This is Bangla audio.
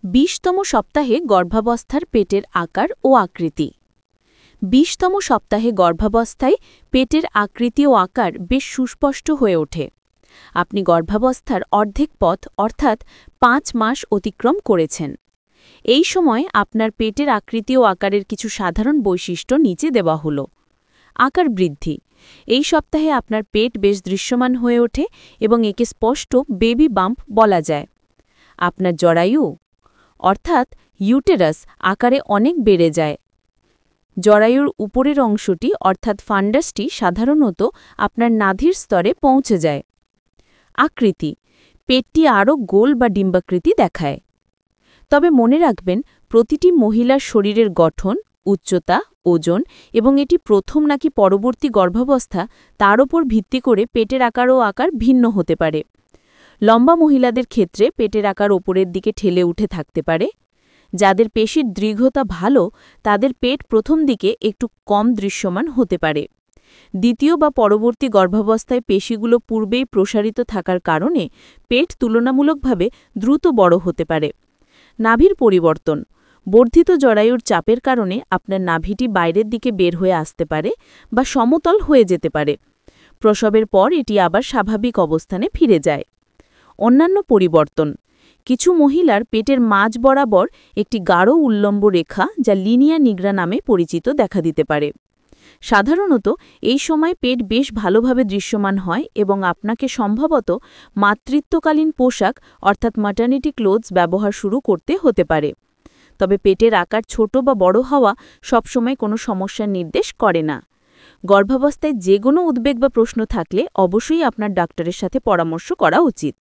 ২০তম সপ্তাহে গর্ভাবস্থার পেটের আকার ও আকৃতি। ২০তম সপ্তাহে গর্ভাবস্থায় পেটের আকৃতি ও আকার বেশ সুস্পষ্ট হয়ে ওঠে। আপনি গর্ভাবস্থার অর্ধেক পথ অর্থাৎ ৫ মাস অতিক্রম করেছেন। এই সময় আপনার পেটের আকৃতি ও আকারের কিছু সাধারণ বৈশিষ্ট্য নিচে দেওয়া হল। আকার বৃদ্ধি। এই সপ্তাহে আপনার পেট বেশ দৃশ্যমান হয়ে ওঠে এবং একে স্পষ্ট বেবি বাম্প বলা যায়। আপনার জরায়ু অর্থাৎ ইউটেরাস আকারে অনেক বেড়ে যায়। জরায়ুর উপরের অংশটি অর্থাৎ ফান্ডাসটি সাধারণত আপনার নাভির স্তরে পৌঁছে যায়। আকৃতি পেটটি আরও গোল বা ডিম্বাকৃতি দেখায়। তবে মনে রাখবেন, প্রতিটি মহিলার শরীরের গঠন, উচ্চতা, ওজন এবং এটি প্রথম নাকি পরবর্তী গর্ভাবস্থা তার ওপর ভিত্তি করে পেটের আকার ও আকার ভিন্ন হতে পারে। লম্বা মহিলাদের ক্ষেত্রে পেটের আকার ওপরের দিকে ঠেলে উঠে থাকতে পারে। যাদের পেশির দৃঢ়তা ভালো তাদের পেট প্রথম দিকে একটু কম দৃশ্যমান হতে পারে। দ্বিতীয় বা পরবর্তী গর্ভাবস্থায় পেশিগুলো পূর্বেই প্রসারিত থাকার কারণে পেট তুলনামূলকভাবে দ্রুত বড় হতে পারে। নাভির পরিবর্তন বর্ধিত জরায়ুর চাপের কারণে আপনার নাভিটি বাইরের দিকে বের হয়ে আসতে পারে বা সমতল হয়ে যেতে পারে। প্রসবের পর এটি আবার স্বাভাবিক অবস্থানে ফিরে যায়। অন্যান্য পরিবর্তন কিছু মহিলার পেটের মাঝ বরাবর একটি গাঢ় উল্লম্ব রেখা যা লিনিয়া নিগ্রা নামে পরিচিত দেখা দিতে পারে। সাধারণত এই সময় পেট বেশ ভালোভাবে দৃশ্যমান হয় এবং আপনাকে সম্ভবত মাতৃত্বকালীন পোশাক অর্থাৎ ম্যাটারনিটি ক্লোথস ব্যবহার শুরু করতে হতে পারে। তবে পেটের আকার ছোট বা বড় হওয়া সবসময় কোনো সমস্যার নির্দেশ করে না। গর্ভাবস্থায় যে কোনো উদ্বেগ বা প্রশ্ন থাকলে অবশ্যই আপনার ডাক্তারের সাথে পরামর্শ করা উচিত।